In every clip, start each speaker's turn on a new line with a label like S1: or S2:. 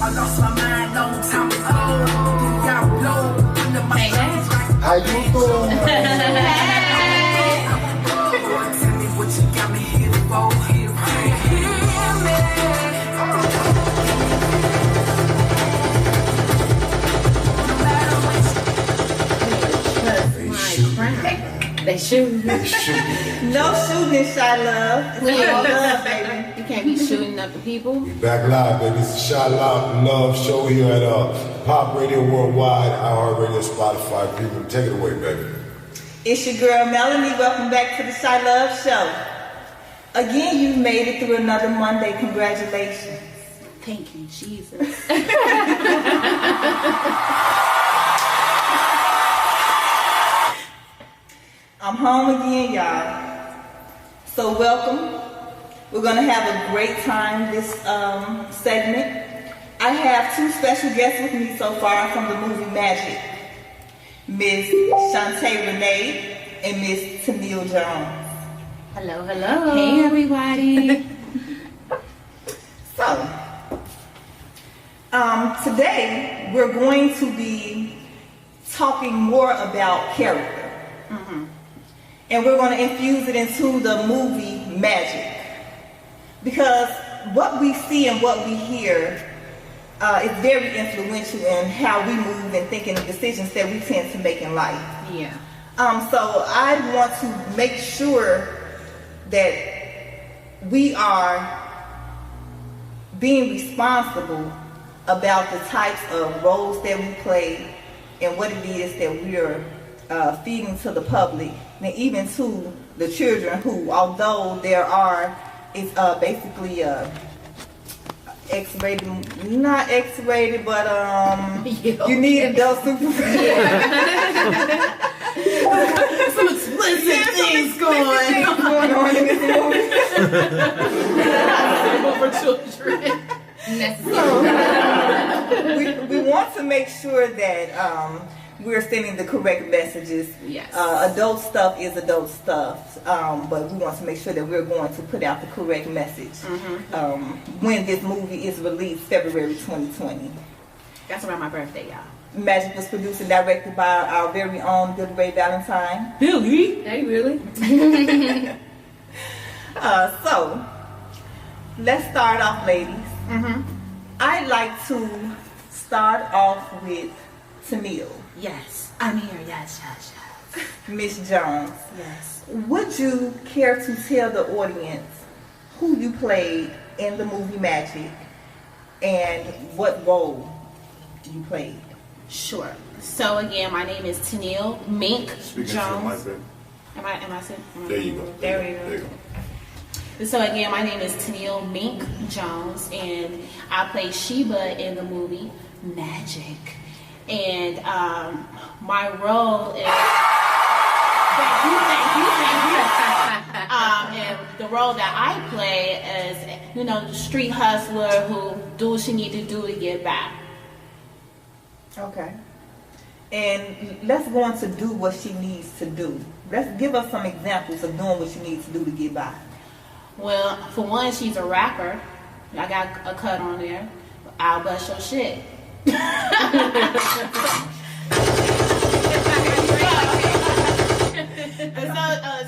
S1: I lost my mind long time ago. Got blow under my hands.
S2: How you doing?
S1: Tell me what you got me here for.
S3: They shooting.
S2: They shooting.
S4: No shooting in ChiLove.
S3: We
S4: It's all
S3: ain't
S4: love, baby.
S3: You can't be shooting up the people.
S2: We back live, baby. It's the ChiLove Love Show here at Pop Radio Worldwide, iHeartRadio, Spotify. People, take it away, baby.
S4: It's your girl Melanie. Welcome back to the ChiLove Show. Again, you made it through another Monday. Congratulations.
S3: Thank you, Jesus.
S4: I'm home again, y'all. So welcome. We're gonna have a great time this segment. I have two special guests with me so far from the movie Magic. Miss Shantae Renee and Miss Tennille Jones.
S3: Hello, hello. Hey, everybody.
S4: So, today we're going to be talking more about character. And we're going to infuse it into the movie Magic. Because what we see and what we hear is very influential in how we move and think and the decisions that we tend to make in life.
S3: Yeah.
S4: So I want to make sure that we are being responsible about the types of roles that we play and what it is that we are feeding to the public and even to the children who, although there are, it's basically X-rated, not X-rated, but you need adult supervision.
S3: Some explicit things going
S4: on in this movie.
S3: for children.
S4: We want to make sure that we're sending the correct messages.
S3: Yes.
S4: Adult stuff is adult stuff, but we want to make sure that we're going to put out the correct message when this movie is released, February 2020.
S3: That's around my birthday, y'all.
S4: Magic was produced and directed by our very own Billy Ray Valentine.
S3: Billy? Hey, really?
S4: So, let's start off, ladies. I'd like to start off with Tennille.
S3: Yes. I'm here. Yes.
S4: Miss Jones.
S3: Yes.
S4: Would you care to tell the audience who you played in the movie Magic and what role you played?
S3: Sure. So again, my name is Tennille Mink Jones. Am I saying?
S2: There you go.
S3: There we go. So again, my name is Tennille Mink Jones, and I play Sheba in the movie Magic. And my role is thank you. And the role that I play is, the street hustler who do what she need to do to get back.
S4: Okay. And let's go on to do what she needs to do. Let's give us some examples of doing what she needs to do to get by.
S3: Well, for one, she's a rapper. I got a cut on there. I'll bust your shit.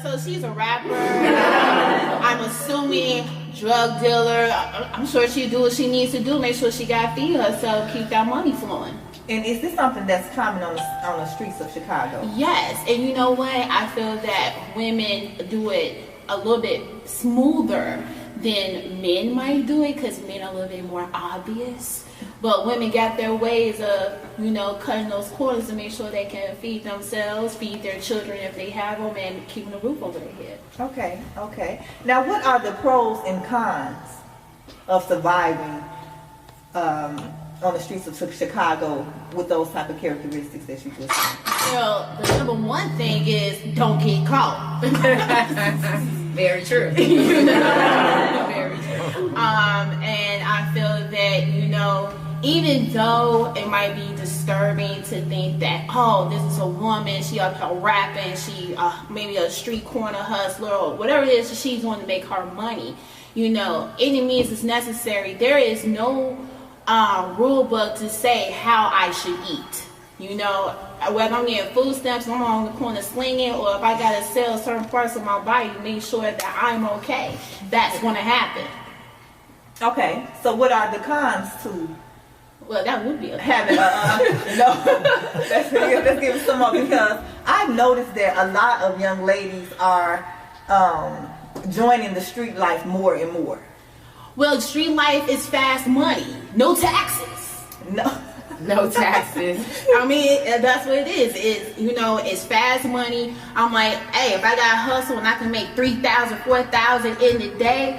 S3: So she's a rapper. I'm assuming drug dealer. I'm sure she'll do what she needs to do. Make sure she got to feed herself, keep that money flowing.
S4: And is this something that's common on the streets of Chicago?
S3: Yes, and you know what? I feel that women do it a little bit smoother than men might do it, because men are a little bit more obvious. But women got their ways of, cutting those corners to make sure they can feed themselves, feed their children if they have them, and keeping a roof over their head.
S4: Okay. Now, what are the pros and cons of surviving on the streets of Chicago with those type of characteristics that you just said?
S3: Well, the number one thing is don't get caught.
S5: Very true.
S3: Very true. And I feel that, even though it might be disturbing to think that, this is a woman, she up here rapping, she maybe a street corner hustler or whatever it is she's doing to make her money, any means is necessary. There is no rule book to say how I should eat. You know, whether I'm getting food stamps, I'm on the corner slinging, or if I gotta sell certain parts of my body to make sure that I'm okay, that's gonna happen.
S4: Okay, so what are the cons to
S3: Well, that would be a
S4: having no? Let's give it some more, because I've noticed that a lot of young ladies are joining the street life more and more.
S3: Well, street life is fast money, no taxes.
S5: No taxes.
S3: I mean, that's what it is. It's, you know, it's fast money. I'm like, hey, if I got to hustle and I can make $3,000, $4,000 in a day,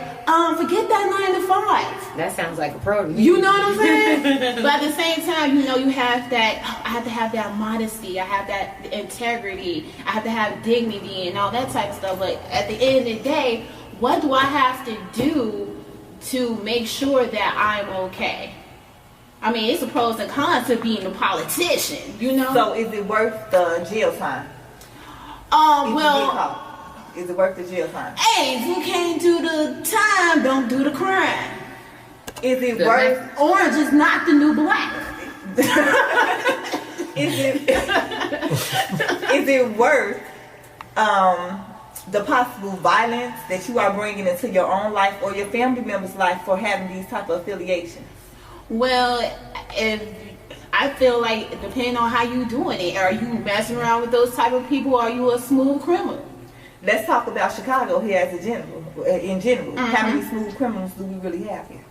S3: forget that 9 to 5.
S5: That sounds like a pro to me.
S3: You know what I'm saying? But at the same time, you know, you have that, I have to have that modesty. I have that integrity. I have to have dignity and all that type of stuff. But at the end of the day, what do I have to do to make sure that I'm okay? I mean, it's a pros and cons to being a politician, you know?
S4: So is it worth the jail time?
S3: Well,
S4: is it worth the jail time?
S3: hey, if you can't do the time, don't do the crime.
S4: Is it worth?
S3: Orange is not the new black.
S4: Is it worth the possible violence that you are bringing into your own life or your family member's life for having these type of affiliations?
S3: Well, if I feel like depending on how you doing it, are you messing around with those type of people? Or are you a smooth criminal?
S4: Let's talk about Chicago here as a general. In general, how many smooth criminals do we really have here?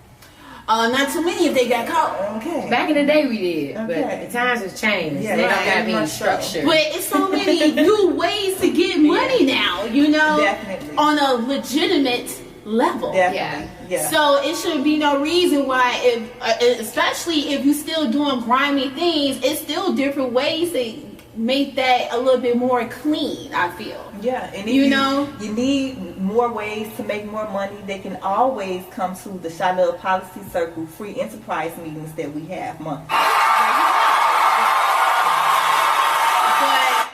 S3: Not too many if they got caught.
S4: Okay.
S5: Back in the day we did,
S4: Okay.
S5: but the times have changed.
S4: Yeah,
S5: They don't
S4: right.
S5: got any
S4: Much so.
S5: structure.
S3: But it's so many new ways to get money now, you know,
S4: Definitely.
S3: on a legitimate level.
S4: Definitely. Yeah.
S3: So it should be no reason why, if especially if you're still doing grimy things, it's still different ways to make that a little bit more clean, I feel.
S4: Yeah, and if
S3: You know?
S4: you need more ways to make more money, they can always come to the ChiLove Policy Circle free enterprise meetings that we have monthly.
S3: But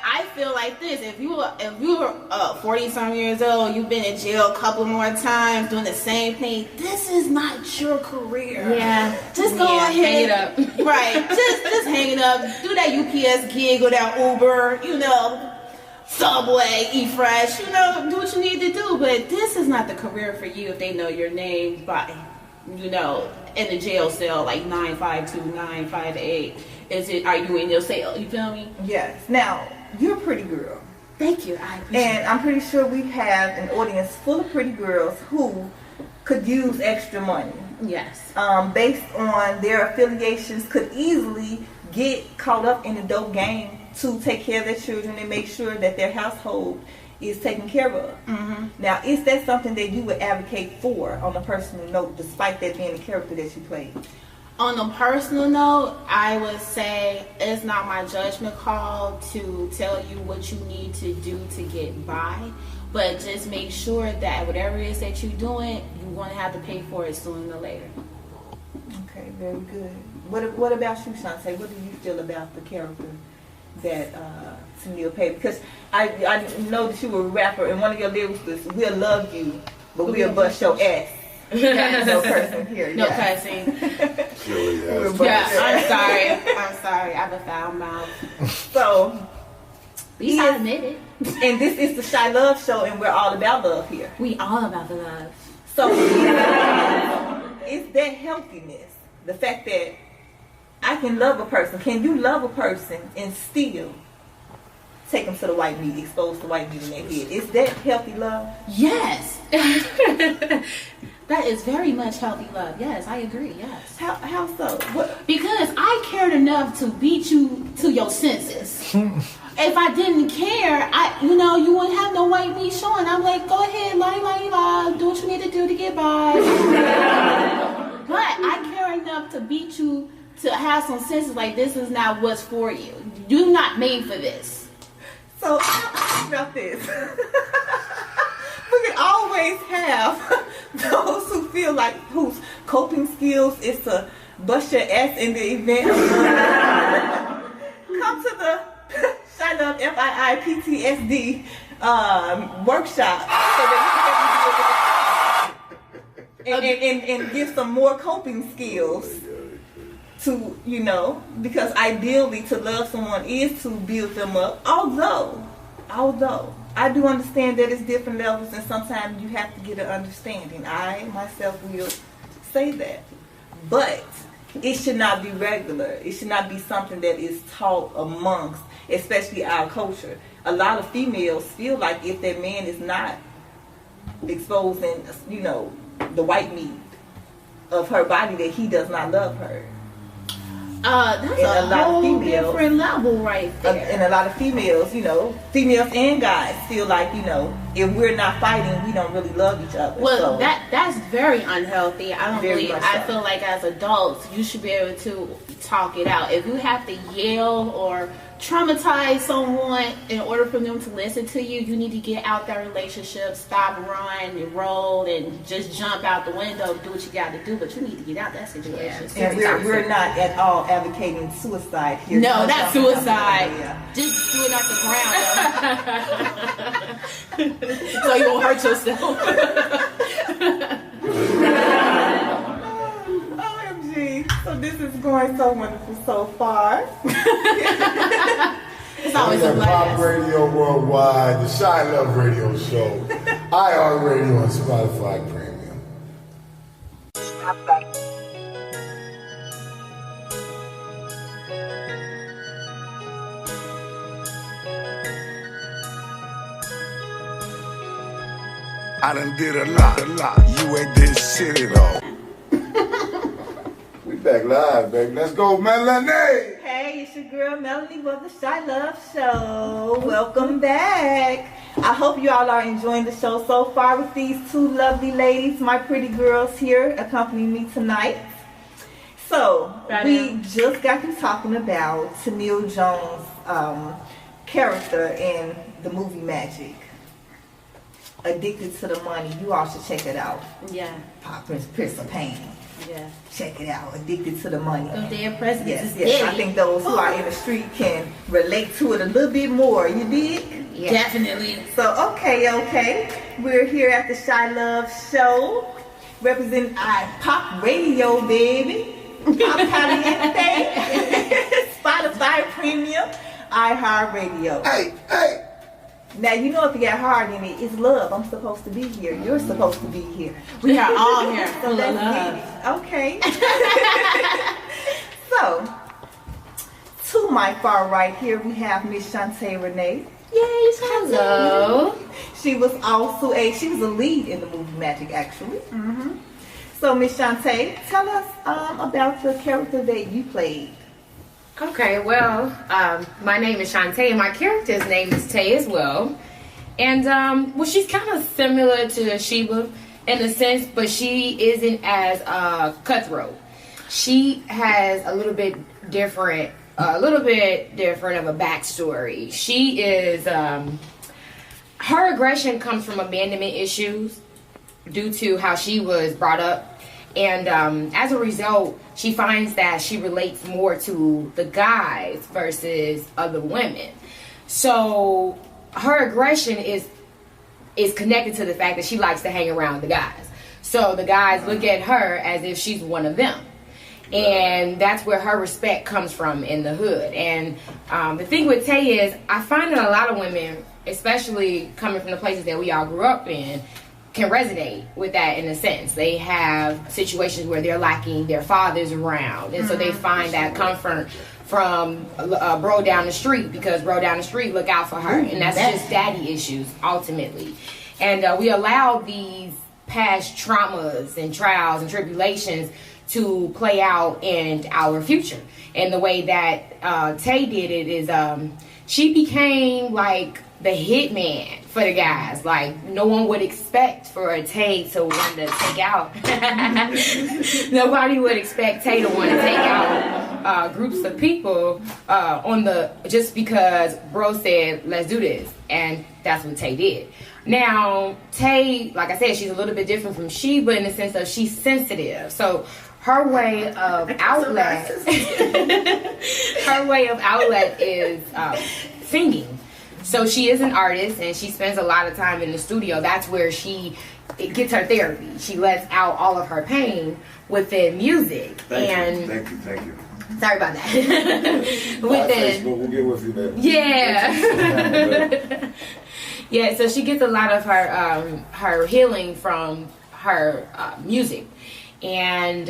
S3: I feel like this: if you were 40-some years old, you've been in jail a couple more times doing the same thing. This is not your career.
S5: Yeah.
S3: Just go ahead.
S5: Hang it up.
S3: Right. Just hang it up. Do that UPS gig or that Uber. You know, Subway, eat fresh. You know, do what you need to do. But this is not the career for you if they know your name by, you know, in the jail cell like 952, 958. Are you in your cell? You feel me?
S4: Yes. Now, you're a pretty girl.
S3: Thank you. I appreciate
S4: And I'm pretty sure we have an audience full of pretty girls who could use extra money.
S3: it. Yes.
S4: Based on their affiliations, could easily get caught up in the dope game to take care of their children and make sure that their household is taken care of. Now, is that something that you would advocate for on a personal note, despite that being the character that you played?
S3: On a personal note, I would say it's not my judgment call to tell you what you need to do to get by, but just make sure that whatever it is that you're doing, you're going to have to pay for it sooner or later.
S4: Okay, very good. What about you, Shantae? What do you feel about the character that Tennille played? Because I know that you were a rapper, and one of your lyrics was, "We'll love you, but we'll bust your ass." No cursing here.
S3: No
S4: yeah.
S3: cussing.
S4: We'll bust
S3: Yeah,
S4: your
S3: I'm
S4: ass.
S3: sorry. I'm sorry. I have a foul mouth.
S4: So,
S3: At least I admit it.
S4: and this is the ChiLove show, and we're all about love here.
S3: We all about the love.
S4: So, it's that healthiness, the fact that I can love a person. Can you love a person and still take them to the white meat, expose the white meat in their head? Is that healthy love?
S3: Yes. That is very much healthy love. Yes, I agree. Yes.
S4: How so? What?
S3: Because I cared enough to beat you to your senses. If I didn't care, you wouldn't have no white meat showing. I'm like, go ahead, lie, do what you need to do to get by. But I care enough to beat you to have some senses. Like, this is not what's for you. You're not made for this.
S4: So, think about this. We can always have those who feel like whose coping skills is to bust your ass in the event. Come to the ChiLove FII PTSD workshop so that we can and give some more coping skills to, because ideally to love someone is to build them up. Although I do understand that it's different levels and sometimes you have to get an understanding. I myself will say that. But it should not be regular. It should not be something that is taught amongst, especially our culture. A lot of females feel like if their man is not exposing, the white meat of her body, that he does not love her.
S3: That's
S4: And
S3: a whole different level right there.
S4: And a lot of females, females and guys feel like, if we're not fighting, we don't really love each other.
S3: Well,
S4: so,
S3: that's very unhealthy. I don't
S4: Very
S3: believe.
S4: much
S3: I
S4: so.
S3: feel like as adults, you should be able to talk it out. If you have to yell or traumatize someone in order for them to listen to you, you need to get out that relationship, stop, run, and roll, and just jump out the window, do what you got to do. But you need to get out that situation.
S4: and we're not at all advocating suicide here.
S3: No, not suicide.
S4: Yeah.
S3: Just do it off the ground. So you won't hurt yourself.
S4: OMG. So this is going so wonderful so far.
S3: It's always a
S2: Pop
S3: blast.
S2: Radio Worldwide, the ChiLove Radio Show, iHeartRadio, and Spotify Premium.
S6: I done did a lot. You ain't did shit at all.
S2: We back live, baby. Let's go, Melanie.
S4: Hey, it's your girl Melanie with the ChiLove Show. Welcome back. I hope you all are enjoying the show so far with these two lovely ladies, my pretty girls here accompanying me tonight. So, we just got to talking about Tenille Jones' character in the movie Magic. Addicted to the Money. You all should check it out.
S3: Yeah,
S4: Prince of Pain.
S3: yeah.
S4: Check it out. Addicted to the Money.
S3: Those dead presidents
S4: Yes,
S3: is
S4: yes.
S3: dead.
S4: I think those who are in the street can relate to it a little bit more. You dig?
S3: Yeah. Definitely.
S4: So, okay. We're here at the ChiLove Show, representing Pop Radio, baby. Pop Caliente, Spotify Premium, iHeartRadio.
S2: Hey.
S4: Now, if you got heart in it, it's love. I'm supposed to be here. You're supposed to be here.
S3: We are all here
S4: So
S3: full of
S4: let's
S3: love.
S4: get it. Okay. So, to my far right here, we have Miss Shantae Renee.
S3: Yay, hello.
S4: She was a lead in the movie Magic, actually. So, Miss Shantae, tell us about the character that you played.
S5: Okay, well, my name is Shantae, and my character's name is Tay as well. And, she's kind of similar to Sheba in a sense, but she isn't as cutthroat. She has a little bit different of a backstory. She is, her aggression comes from abandonment issues due to how she was brought up. And as a result, she finds that she relates more to the guys versus other women. So her aggression is connected to the fact that she likes to hang around the guys. So the guys look at her as if she's one of them. And that's where her respect comes from in the hood. And the thing with Tay is, I find that a lot of women, especially coming from the places that we all grew up in, can resonate with that in a sense. They have situations where they're lacking their fathers around, and so they find that comfort from bro down the street, because bro down the street look out for her, and that's just daddy issues ultimately. And we allow these past traumas and trials and tribulations to play out in our future. And the way that Tay did it is she became like the hitman for the guys. Like, no one would expect for a Tay to want to take out. Nobody would expect Tay to want to take out groups of people just because bro said, let's do this. And that's what Tay did. Now, Tay, like I said, she's a little bit different from Sheba in the sense of she's sensitive. So her way of outlet, is singing. So she is an artist, and she spends a lot of time in the studio. That's where she gets her therapy. She lets out all of her pain within music.
S6: Thank you.
S5: Sorry about that.
S2: Facebook, we'll get with you there.
S5: Yeah. Yeah, so she gets a lot of her healing from her music. And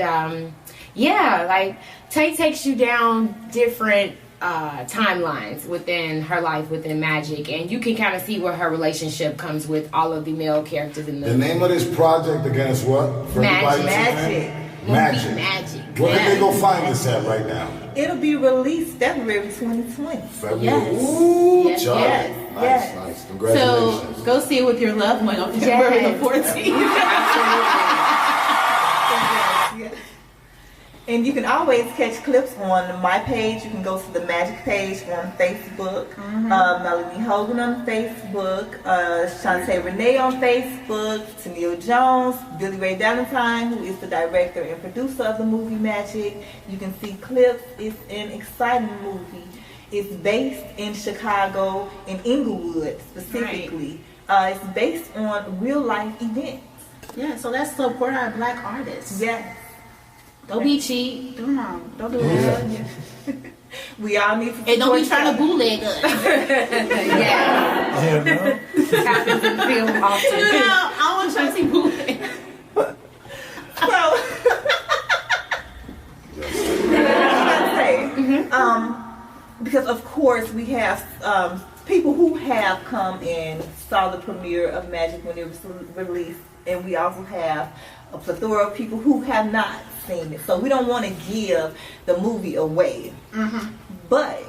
S5: like Tay takes you down different timelines within her life within Magic, and you can kind of see where her relationship comes with all of the male characters in
S2: The name of this project again is what? For everybody
S4: Magic.
S2: Magic.
S5: Magic.
S2: Where can they go find this at right now?
S4: It'll be released February 2020.
S2: February.
S3: Yes.
S2: Ooh,
S3: Yes,
S2: Charlie.
S4: yes,
S2: Nice,
S4: yes.
S2: nice. Congratulations.
S3: So go see it with your loved one on February the 14th.
S4: Yes. And you can always catch clips on my page. You can go to the Magic page on Facebook. Melanie Hogan on Facebook. Shantae Renee on Facebook. Tennille Jones. Billy Ray Valentine, who is the director and producer of the movie Magic. You can see clips. It's an exciting movie. It's based in Chicago, in Inglewood specifically. It's based on real life events.
S3: Yeah, so let's support our black artists.
S4: Yes.
S3: Don't be cheap. Don't do that.
S4: We all need to
S3: And don't be
S4: support
S3: trying to
S4: each
S3: bootleg us.
S5: Yeah. Happens in film often.
S3: No, I want to try to see bootleg.
S4: other. Because of course we have people who have come and saw the premiere of Magic when it was released, and we also have a plethora of people who have not seen it. So we don't want to give the movie away. But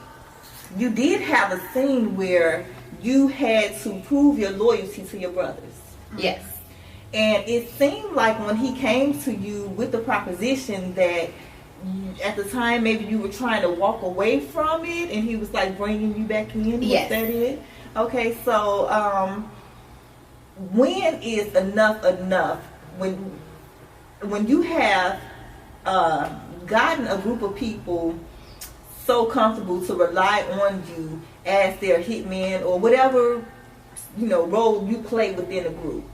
S4: you did have a scene where you had to prove your loyalty to your brothers.
S5: Yes.
S4: And it seemed like when he came to you with the proposition that at the time maybe you were trying to walk away from it, and he was like bringing you back in.
S5: Yes.
S4: Was that it? Okay, so when is enough enough? When you have gotten a group of people so comfortable to rely on you as their hitman or whatever role you play within a group.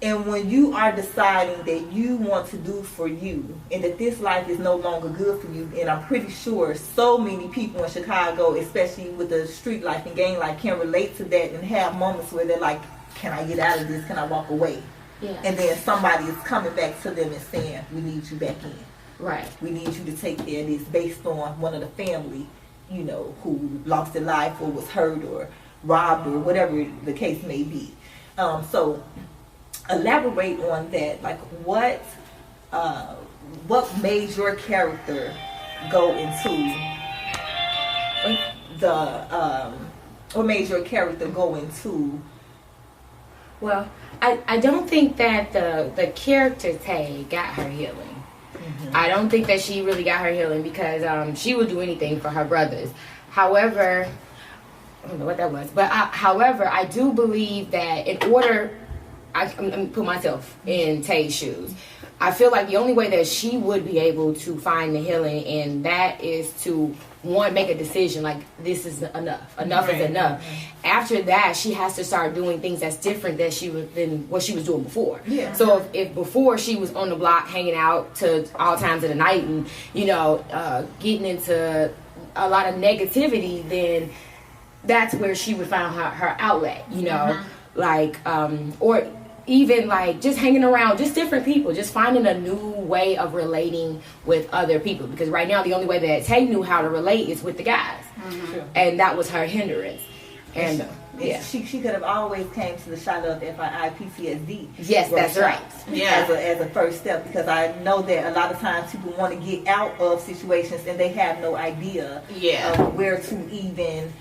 S4: And when you are deciding that you want to do for you and that this life is no longer good for you, and I'm pretty sure so many people in Chicago, especially with the street life and gang life, can relate to that and have moments where they're like, can I get out of this? Can I walk away?
S5: Yeah.
S4: And then somebody is coming back to them and saying, we need you back in.
S5: Right.
S4: We need you to take care of this based on one of the family, who lost their life or was hurt or robbed or whatever the case may be. So elaborate on that. Like what made your character go into what made your character go into?
S5: Well, I don't think that the character Tay got her healing. I don't think that she really got her healing because she would do anything for her brothers. However, I don't know what that was, but however, I do believe that in order, I'm gonna put myself in Tay's shoes. I feel like the only way that she would be able to find the healing, and that is to make a decision like this is enough. Enough is enough. After that, she has to start doing things that's different than what she was doing before.
S4: Yeah.
S5: So if before she was on the block hanging out to all times of the night and getting into a lot of negativity, then that's where she would find her outlet. Or even like just hanging around just different people, just finding a new way of relating with other people, because right now the only way that Tay knew how to relate is with the guys. And that was her hindrance. And
S4: she could have always came to the ChiLove FII PTSD.
S5: Yes, that's right.
S3: Yeah.
S4: As a first step, because I know that a lot of times people want to get out of situations and they have no idea of where to even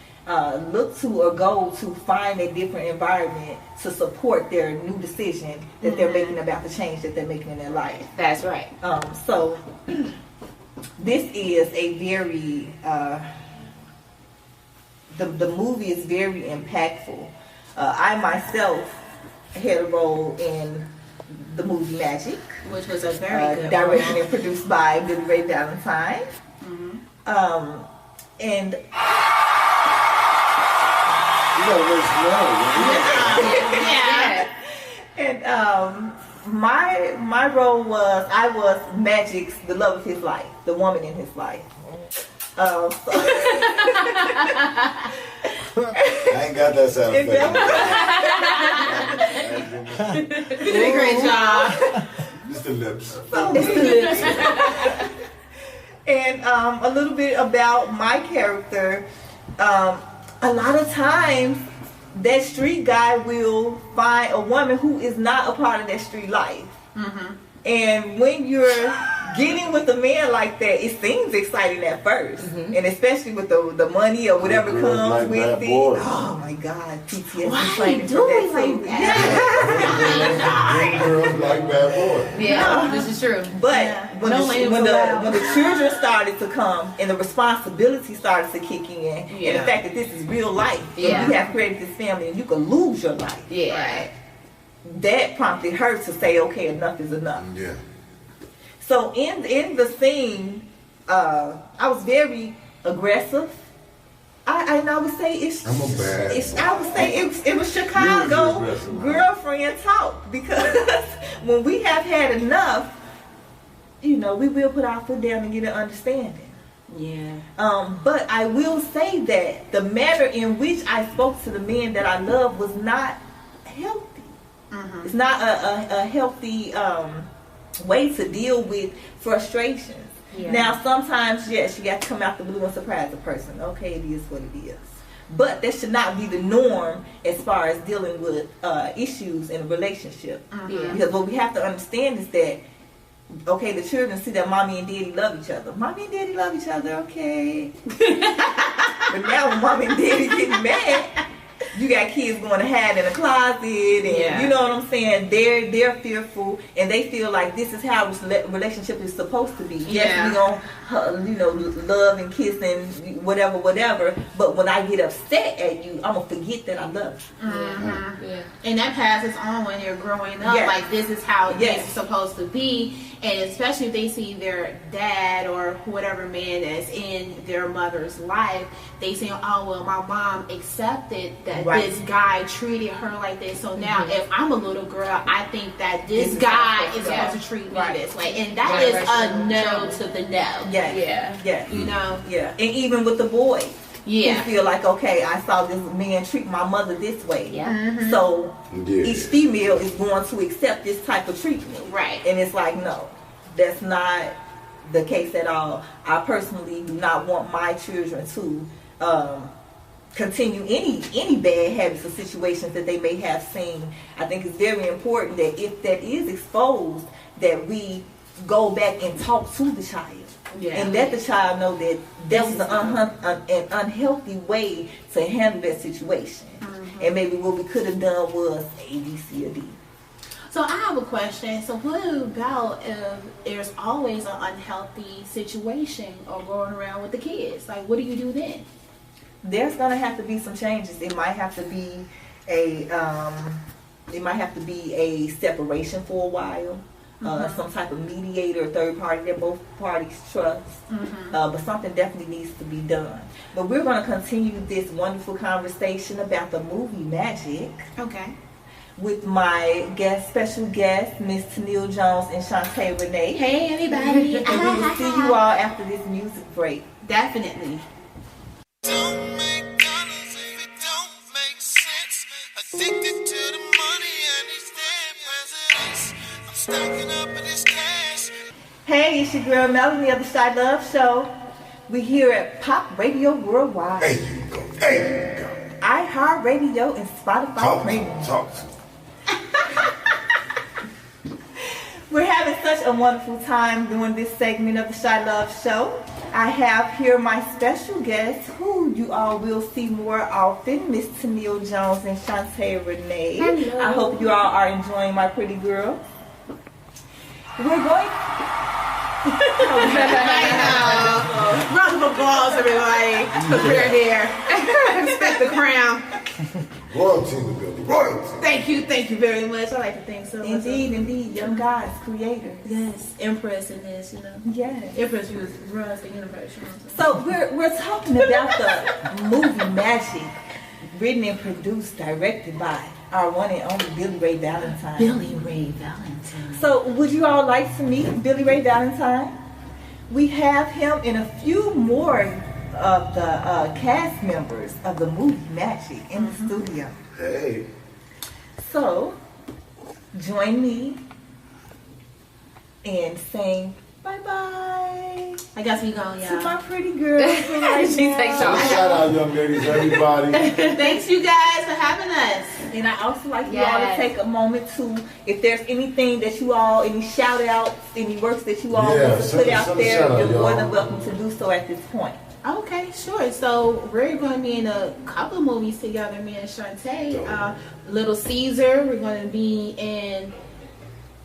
S4: look to or go to find a different environment to support their new decision that they're making about the change that they're making in their life.
S5: That's right.
S4: So this is a very the movie is very impactful. I myself had a role in the movie Magic,
S3: Which was a very good
S4: directed
S3: one.
S4: and produced by Billy Ray Valentine. And
S2: You gotta raise some money, man.
S3: Yeah.
S4: and My role was I was Magic's the love of his life, the woman in his life.
S2: I ain't got that sound effect.
S3: You did a great job.
S2: Just the lips.
S4: And a little bit about my character. A lot of times, that street guy will find a woman who is not a part of that street life. Mm-hmm. And when you're getting with a man like that, it seems exciting at first. Mm-hmm. And especially with the money or whatever comes like with it. Oh my God, PTSD.
S3: Why you doing like that?
S2: Girls like bad boys.
S5: Yeah, this is true.
S4: But when the children started to come and the responsibility started to kick in, and the fact that this is real life, and we have created this family, and you can lose your life.
S5: Yeah. Right.
S4: That prompted her to say, okay, enough is enough.
S2: Yeah.
S4: So in the scene, I was very aggressive. I would say it was Chicago girlfriend talk, because when we have had enough, we will put our foot down and get an understanding.
S3: Yeah.
S4: But I will say that the manner in which I spoke to the man that I love was not healthy. Mm-hmm. It's not a healthy way to deal with frustrations. Yeah. Now, sometimes, yes, you got to come out the blue and surprise a person. Okay, it is what it is. But that should not be the norm as far as dealing with issues in a relationship. Mm-hmm. Yeah. Because what we have to understand is that, okay, the children see that mommy and daddy love each other. Mommy and daddy love each other, okay. But now when mommy and daddy getting mad, you got kids going to hide in a closet, and you know what I'm saying? They're fearful, and they feel like this is how relationship is supposed to be. Yes, we gonna love and kiss and whatever. But when I get upset at you, I'm gonna forget that I love you.
S3: Mm-hmm. Yeah. And that passes on when you're growing up. Yes. Like this is how it's supposed to be. And especially if they see their dad or whatever man that's in their mother's life, they say, oh, well, my mom accepted that this guy treated her like this. So now if I'm a little girl, I think that this guy is supposed to treat me this way. And that is a no to the no.
S4: Yeah.
S3: You know?
S4: Yeah. And even with the boys. Yeah. You feel like, okay, I saw this man treat my mother this way. Yeah. Mm-hmm. So each female is going to accept this type of treatment. Right. And it's like, no, that's not the case at all. I personally do not want my children to continue any bad habits or situations that they may have seen. I think it's very important that if that is exposed, that we go back and talk to the child. Yeah. And let the child know that that was an unhealthy way to handle that situation. Mm-hmm. And maybe what we could have done was A, B, C, or D.
S3: So I have a question. So what about if there's always an unhealthy situation or going around with the kids? Like, what do you do then?
S4: There's gonna have to be some changes. It might have to be a separation for a while. Some type of mediator or third party that both parties trust. Mm-hmm. But something definitely needs to be done. But we're going to continue this wonderful conversation about the movie Magic. Okay. With my special guest, Miss Tennille Jones and Shantae Renee.
S3: Hey, everybody.
S4: And we will see you all after this music break.
S3: Definitely.
S7: Don't make dollars if it don't make sense. Addicted to the money and these dead presidents. I'm stacking up in this cash.
S4: Hey, it's your girl Melanie of the ChiLove Show. We here at Pop Radio Worldwide.
S2: There you go.
S4: iHeartRadio and Spotify Premium.
S2: Talk to me.
S4: We're having such a wonderful time doing this segment of the ChiLove Show. I have here my special guests, who you all will see more often, Miss Tennille Jones and Shantae Renee. Hello. I hope you all are enjoying my pretty girls. We're going.
S3: Round of applause, everybody. We're here. Expect the crown.
S2: Royalty in the building. Royalty.
S3: Thank you very much. I like to thank so much.
S4: Indeed. Young guys, creators.
S3: Yes, Empress in this,
S4: Yes.
S3: Empress runs the universe.
S4: So we're talking about the movie Magic, written and produced, directed by our one and only Billy Ray Valentine.
S3: Billy Ray Valentine.
S4: So, would you all like to meet Billy Ray Valentine? We have him and a few more of the cast members of the movie Magic in the studio.
S2: Hey.
S4: So, join me in saying bye-bye
S3: I guess we go,
S4: to
S3: y'all.
S4: my pretty girl. Right
S5: She takes
S4: now.
S5: off.
S2: Shout out, young ladies, everybody.
S3: Thanks, you guys, for having us.
S4: And I also like you all to
S3: Yes.
S4: take a moment to, if there's anything that you all, any shout outs, any works that you all
S2: Yeah,
S4: want to put out
S2: send a
S4: there,
S2: shout out,
S4: you're more
S2: y'all.
S4: than welcome to do so at this point.
S3: Okay, sure. So we're going to be in a couple of movies together, me and Shantae. Little Caesar. We're going to be in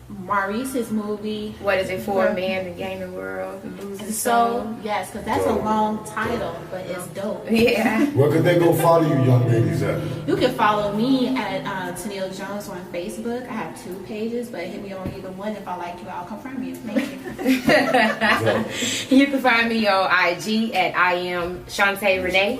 S3: Maurice's movie.
S5: What is it for? A man to gain the world and lose his
S3: So,
S5: soul?
S3: yes, because that's a long title, but it's dope.
S5: Yeah.
S2: Where could they go follow you, young ladies, at?
S3: You can follow me at Tennille Jones on Facebook. I have 2 pages, but hit me on either one. If I like you, I'll confirm you. Thank you.
S5: You can find me on IG at I am Shantae Renee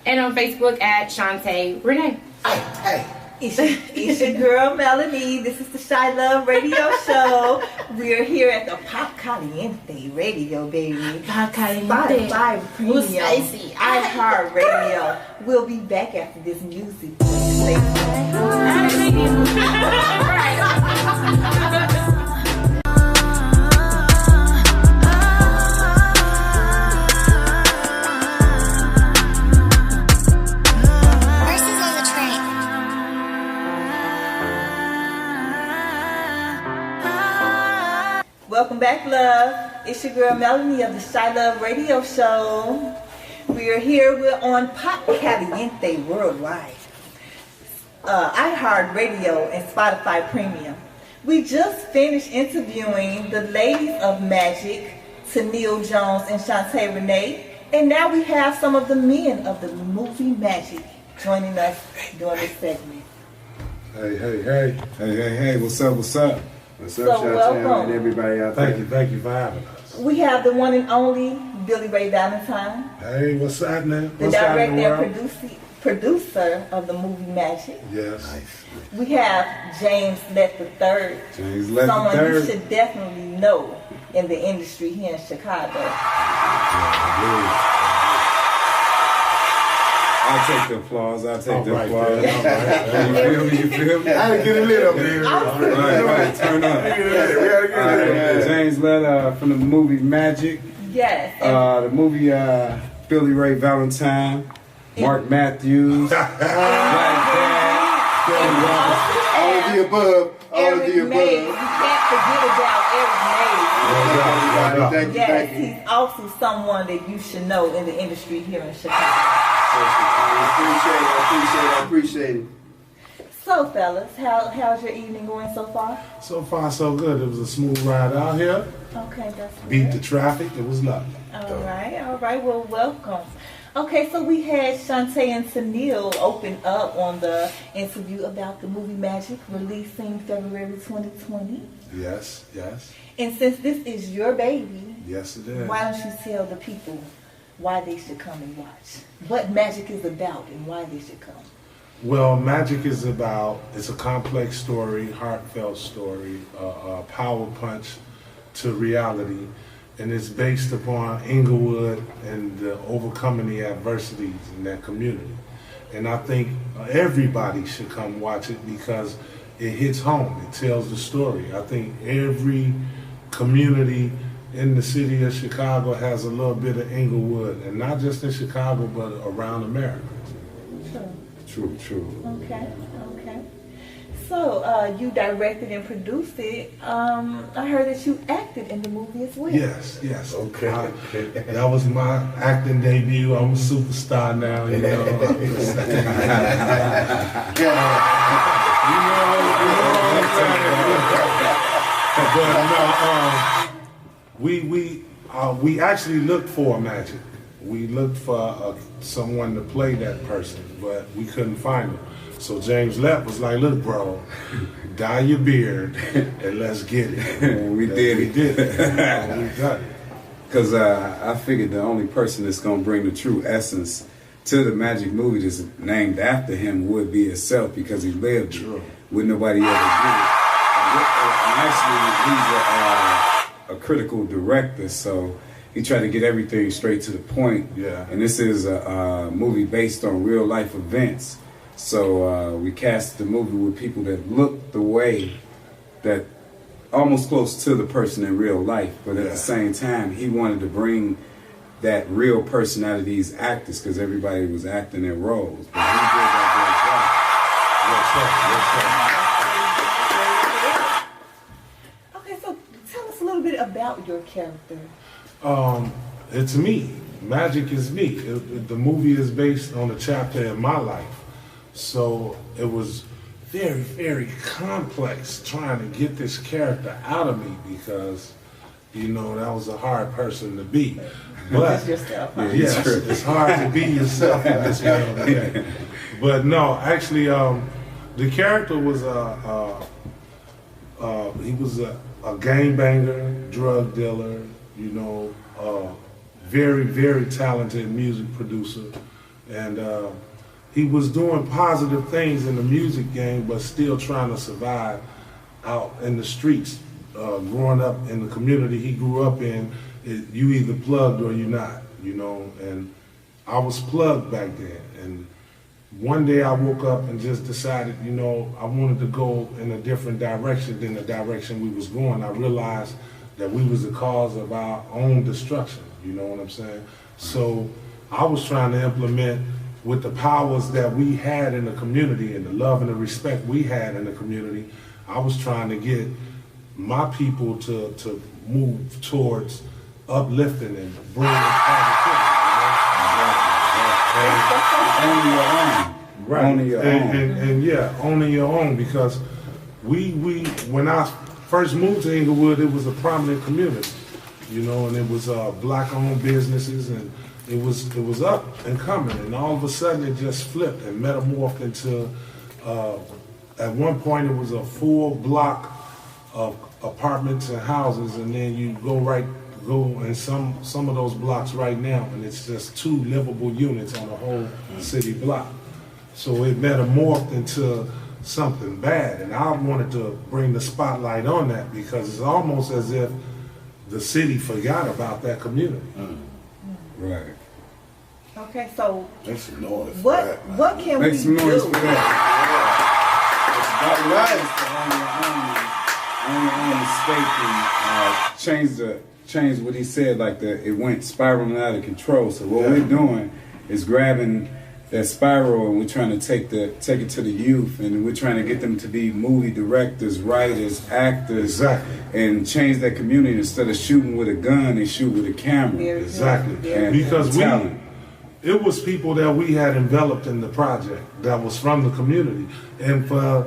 S5: and on Facebook at Shantae Renee.
S2: Hey.
S4: It's your girl Melanie. This is the ChiLove Radio Show. We're here at the Pop Caliente Radio, baby.
S3: Pop Caliente.
S4: Spotify Premium.
S3: Who's spicy?
S4: iHeart Radio. We'll be back after this music. Stay
S7: Horses on the train.
S4: Welcome back, love. It's your girl Melanie of the ChiLove Radio Show. We are here. We're on Pop Caliente Worldwide, iHeart Radio, and Spotify Premium. We just finished interviewing the ladies of Magic, Tennille Jones and Shantae Renee, and now we have some of the men of the movie Magic joining us during this segment.
S8: Hey, what's up? What's up,
S4: So welcome.
S8: and everybody out there?
S2: Thank you for having us.
S4: We have the one and only Billy Ray Valentine,
S2: Hey, what's happening?
S4: the
S2: What's happening,
S4: director
S2: world?
S4: and producer of the movie Magic.
S2: Yes.
S4: We have James Lett III,
S8: James Lett
S4: someone you
S8: III.
S4: should definitely know in the industry here in Chicago.
S8: I'll take the applause. I'll take the
S2: All right,
S8: applause.
S2: man.
S8: You feel me?
S2: I had to get it lit up here.
S8: Right, turn up.
S2: We gotta get it lit.
S8: James Lett from the movie Magic.
S4: Yes.
S8: The movie Billy Ray Valentine, Mark Matthews, Black Dad, Kelly Roberts.
S2: All of the above. All of the
S4: Eric Mays. You
S2: above.
S4: can't forget about Eric Mays.
S2: Thank you,
S4: Yes,
S2: thank you.
S4: he's also someone that you should know in the industry here in Chicago.
S9: I appreciate it.
S4: So, fellas, how's your evening going so far?
S2: So far, so good. It was a smooth ride out here.
S4: Okay, that's
S2: Beat
S4: good.
S2: the traffic. It was lovely.
S4: All right. Well, welcome. Okay, so we had Shantae and Tennille open up on the interview about the movie Magic releasing February 2020.
S2: Yes.
S4: And since this is your baby,
S2: Yes, it is.
S4: why don't you tell the people why they should come and watch? What Magic is about and why they should come.
S2: Well, Magic is it's a complex story, heartfelt story, a power punch to reality, and it's based upon Inglewood and overcoming the adversities in that community. And I think everybody should come watch it because it hits home, it tells the story. I think every community in the city of Chicago has a little bit of Inglewood, and not just in Chicago, but around America.
S8: True.
S4: Okay. So, you directed and produced it. I heard that you acted in the movie as well.
S2: Yes.
S8: Okay.
S2: That was my acting debut. I'm a superstar now, you know. We actually looked for Magic. We looked for someone to play that person, but we couldn't find him. So James Lett was like, "Look, bro, dye your beard and let's get it."
S8: We did it.
S2: We did it. We got it.
S8: Because I figured the only person that's going to bring the true essence to the Magic movie that's named after him would be itself because he lived it. Would nobody ever do it. And actually, he's a critical director, so he tried to get everything straight to the point.
S2: Yeah.
S8: And this is a movie based on real life events. So we cast the movie with people that look the way that almost close to the person in real life, but at the same time, he wanted to bring that real person out of these actors because everybody was acting their roles. But he did that
S4: Okay, so tell us a little bit about your character.
S2: It's me. Magic is me. The movie is based on a chapter in my life. So it was very, very complex trying to get this character out of me because, you know, that was a hard person to be. But
S4: yourself.
S2: yes, it's hard to be yourself in this world today. But no, actually, the character was he was a gangbanger, drug dealer, you know, very, very talented music producer, and he was doing positive things in the music game, but still trying to survive out in the streets. Growing up in the community he grew up in, you either plugged or you're not, you know, and I was plugged back then. And one day I woke up and just decided, you know, I wanted to go in a different direction than the direction we was going. I realized that we was the cause of our own destruction, you know what I'm saying? So I was trying to implement with the powers that we had in the community and the love and the respect we had in the community, I was trying to get my people to move towards uplifting and bringing positivity.
S8: Owning your own.
S2: Right.
S8: Owning your own.
S2: And yeah, owning your own, because we when I first moved to Inglewood, it was a prominent community, you know, and it was black-owned businesses, and it was up and coming, and all of a sudden it just flipped and metamorphed into. At one point, it was a full block of apartments and houses, and then you go in some of those blocks right now, and it's just 2 livable units on a whole city block. So it metamorphed into something bad, and I wanted to bring the spotlight on that because it's almost as if the city forgot about that community.
S8: Right.
S4: Okay, so
S6: Make some noise.
S4: what can
S8: Make
S4: we
S8: some noise
S4: do?
S8: for that. Change what he said, like it went spiraling out of control. So what we're doing is grabbing that spiral and we're trying to take it to the youth, and we're trying to get them to be movie directors, writers, actors, and change that community. Instead of shooting with a gun, they shoot with a camera.
S2: Exactly. Because it was people that we had enveloped in the project that was from the community. And for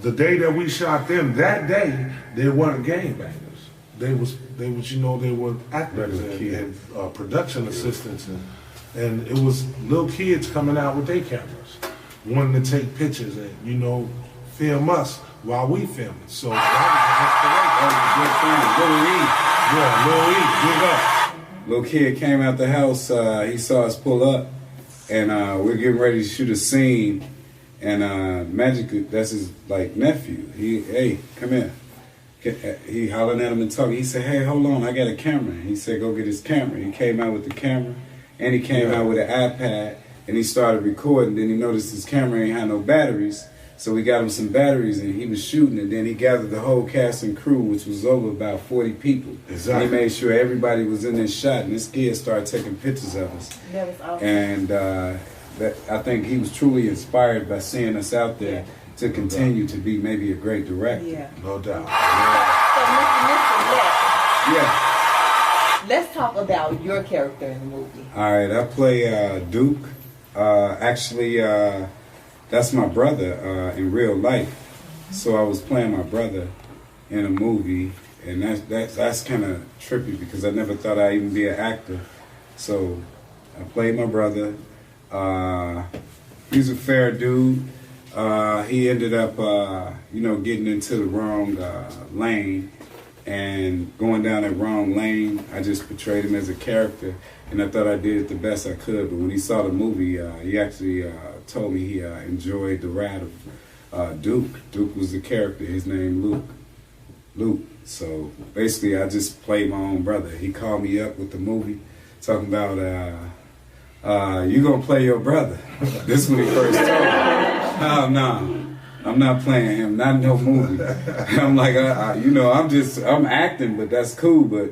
S2: the day that we shot them, that day, they weren't gangbangers. They was you know, they were actors and production assistants. And it was little kids coming out with their cameras, wanting to take pictures and, you know, film us while we film it. So that was a good thing.
S8: Little kid came out the house, he saw us pull up, and we're getting ready to shoot a scene, and Magic, that's his nephew. Hey, come here. He hollering at him and talking. He said, hey, hold on, I got a camera. He said, go get his camera. He came out with the camera, and he came out with an iPad, and he started recording. Then he noticed his camera ain't had no batteries, so we got him some batteries, and he was shooting. And then he gathered the whole cast and crew, which was over about 40 people.
S2: Exactly.
S8: And he made sure everybody was in this shot, and this kid started taking pictures of us.
S4: That was awesome.
S8: And I think he was truly inspired by seeing us out there to continue to be maybe a great director.
S4: Yeah.
S2: No doubt.
S4: So, Mr.
S8: Yeah.
S4: Let's talk about your character in the movie.
S8: All right, I play Duke. Actually, that's my brother in real life. So I was playing my brother in a movie, and that's kind of trippy because I never thought I'd even be an actor. So I played my brother. He's a fair dude. He ended up, getting into the wrong lane, and going down that wrong lane. I just portrayed him as a character, and I thought I did it the best I could. But when he saw the movie, he actually told me he enjoyed the ride of Duke. Duke was the character. His name Luke. So basically, I just played my own brother. He called me up with the movie, talking about you gonna play your brother. This when he first told me. Oh no. I'm not playing him, not in no movie. I'm like, I'm acting, but that's cool. But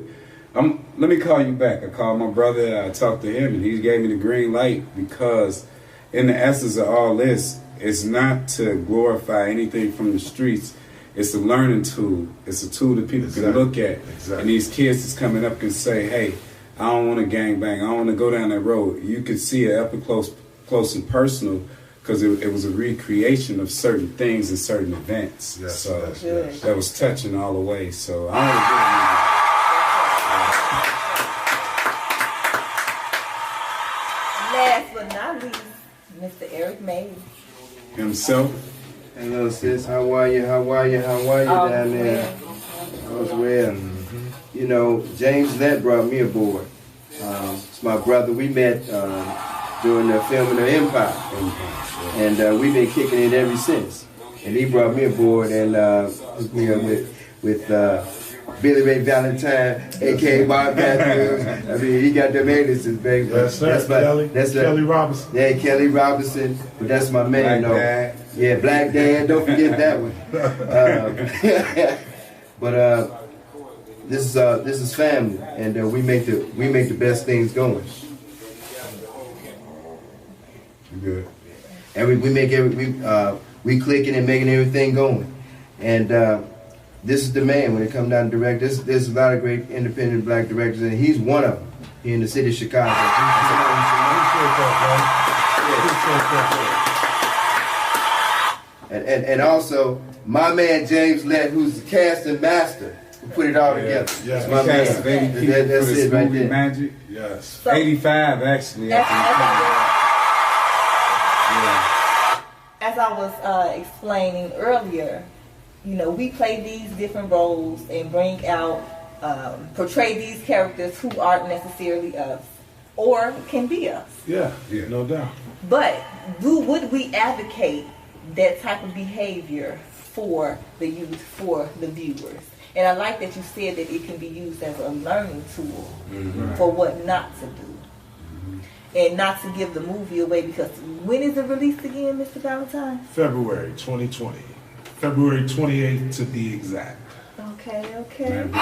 S8: let me call you back. I called my brother, I talked to him, and he gave me the green light because in the essence of all this, it's not to glorify anything from the streets. It's a learning tool. It's a tool that people can look at. Exactly. And these kids that's coming up can say, hey, I don't want to gangbang. I don't want to go down that road. You could see it up and close and personal, because it was a recreation of certain things and certain events. Yes, so that was touching all the way. So I
S4: Last but not least, Mr. Eric Mays.
S8: Himself.
S9: Hello, sis. How are you? How are you down there? All's well. You know, James Lett brought me aboard. It's my brother. We met during the filming of Empire. And we've been kicking it ever since. And he brought me aboard and hooked me up with Billy Ray Valentine, a.k.a. Bob Matthews. I mean, he got them aliases, baby.
S2: Yes, sir. Kelly Robinson.
S9: Yeah, Kelly Robinson. But that's my man, though. Yeah, Black Dad. Don't forget that one. But this is family, and we make the best things going.
S8: Good.
S9: And we clicking and making everything going. And this is the man when it comes down to direct. There's a lot of great independent black directors, and he's one of them here in the city of Chicago. And also my man James Lett, who's the casting master, who put it all together.
S8: Yes,
S9: my man. That's it right there.
S8: Magic.
S2: Yes.
S8: 85 actually.
S4: As I was explaining earlier, you know, we play these different roles and bring out, portray these characters who aren't necessarily us, or can be us.
S2: Yeah, no doubt.
S4: But would we advocate that type of behavior for the youth, for the viewers? And I like that you said that it can be used as a learning tool for what not to do. And not to give the movie away, because when is it released again, Mr. Valentine?
S2: February 2020. February 28th to be exact.
S4: Okay.
S2: And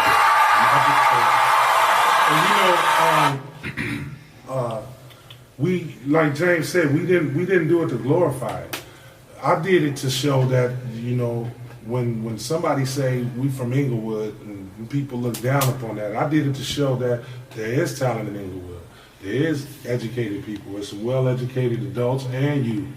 S2: we, like James said, we didn't do it to glorify it. I did it to show that, you know, when somebody say we from Inglewood and people look down upon that, I did it to show that there is talent in Inglewood. There is educated people. There's some well-educated adults and youth.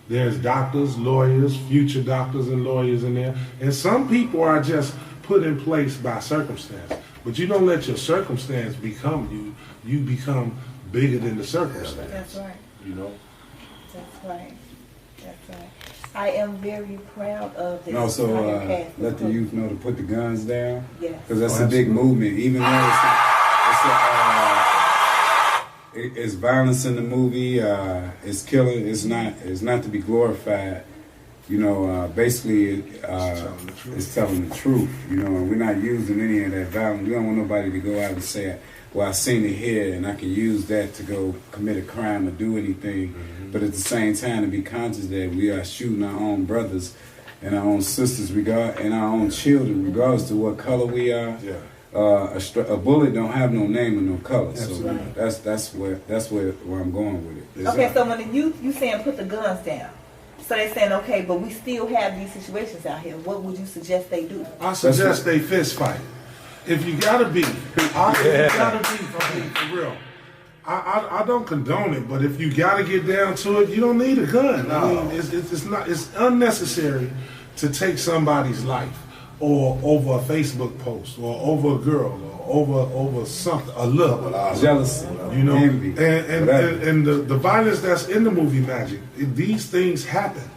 S2: There's doctors, lawyers, future doctors and lawyers in there. And some people are just put in place by circumstance. But you don't let your circumstance become you. You become bigger than the circumstance.
S4: That's right.
S2: You know?
S4: That's right. I am very proud of this.
S8: And also let the youth know to put the guns down.
S4: Yes.
S8: Because that's a big movement. Even though it's violence in the movie, it's killing. It's not to be glorified. You know, basically, it's telling the truth. You know, and we're not using any of that violence. We don't want nobody to go out and say, "Well, I seen it here, and I can use that to go commit a crime or do anything." But at the same time, to be conscious that we are shooting our own brothers and our own sisters, and our own children, regardless of what color we are.
S2: Yeah.
S8: A bullet don't have no name or no color,
S2: That's
S8: so
S2: right.
S8: that's where I'm going with it.
S4: Okay, so when the youth, you saying put the guns down. So they're saying, okay, but we still have these situations out here. What would you suggest they do?
S2: I suggest they fist fight. If you gotta be, for real. I don't condone it, but if you gotta get down to it, you don't need a gun. No. I mean, it's unnecessary to take somebody's life, or over a Facebook post, or over a girl, or over something, a look,
S8: jealousy,
S2: you know,
S8: envy,
S2: and the violence that's in the movie Magic. These things happened.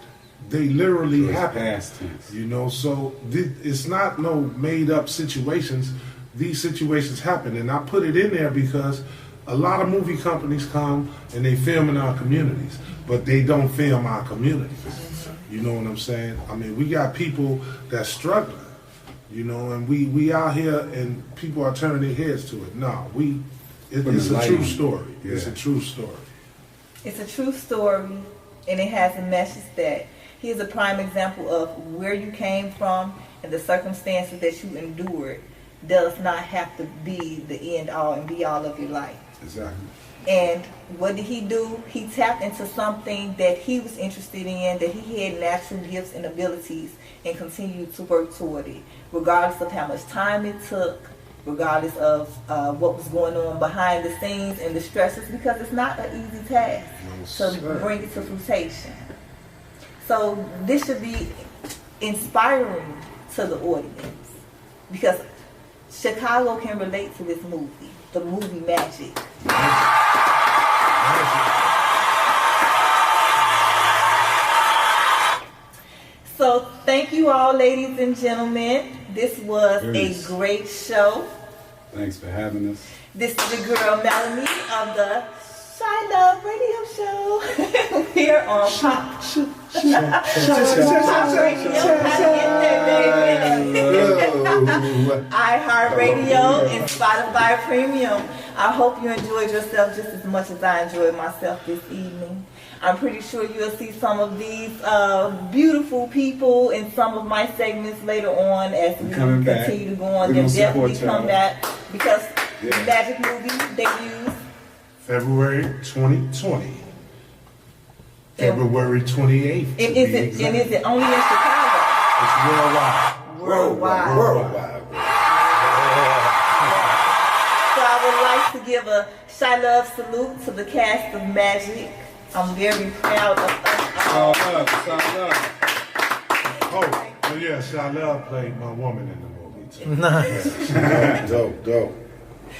S2: they literally
S8: It's
S2: happen.
S8: past tense.
S2: You know, so it's not no made up situations. These situations happen, and I put it in there because a lot of movie companies come and they film in our communities, but they don't film our communities. You know what I'm saying? I mean, we got people that's struggling, you know, and we out here and people are turning their heads to it. No, it's a true story.
S8: Yeah.
S2: It's a true story.
S4: It's a true story, and it has a message that here's a prime example of where you came from and the circumstances that you endured does not have to be the end all and be all of your life.
S2: Exactly.
S4: And what did he do? He tapped into something that he was interested in, that he had natural gifts and abilities, and continued to work toward it, regardless of how much time it took, regardless of what was going on behind the scenes and the stresses, because it's not an easy task to bring it to fruition. So this should be inspiring to the audience, because Chicago can relate to this movie, the movie Magic. So thank you all, ladies and gentlemen. This was a great show.
S8: Thanks for having us.
S4: This is the girl Melanie of the ChiLove Radio Show. Here on Pop iHeartRadio and Spotify Premium. I hope you enjoyed yourself just as much as I enjoyed myself this evening. I'm pretty sure you'll see some of these beautiful people in some of my segments later on as we continue to go on. They'll definitely come back because the Magic movie debuts
S2: February 2020. February 28th.
S4: And is it only in Chicago?
S2: It's worldwide.
S4: Worldwide. So I would like to give a ChiLove salute to the cast of Magic. I'm very proud of us.
S2: Oh yeah, ChiLove played my woman in the movie too.
S10: Nice. Dope.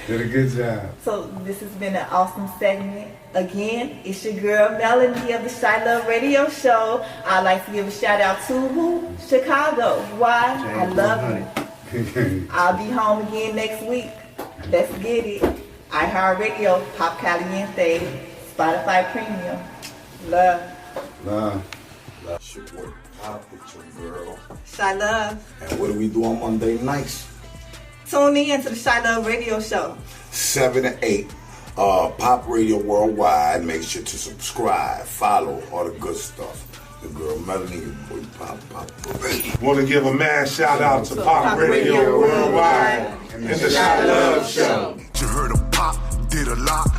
S8: Did a good job.
S4: So this has been an awesome segment. Again, it's your girl Melanie of the ChiLove Radio Show. I'd like to give a shout out to who? Chicago. Why? I love you. I'll be home again next week. Let's get it. iHeartRadio, Pop Caliente, Spotify Premium. Love.
S10: Should work out with your girl.
S4: ChiLove.
S10: And what do we do on Monday nights?
S4: Tune in to the ChiLove Radio Show.
S10: 7 to 8. Pop Radio Worldwide. Make sure to subscribe, follow, all the good stuff. The girl Melanie, your boy Pop Radio.
S2: Want to give a mad shout out to Pop Radio Worldwide and the ChiLove Show.
S6: You heard of Pop, did a lot.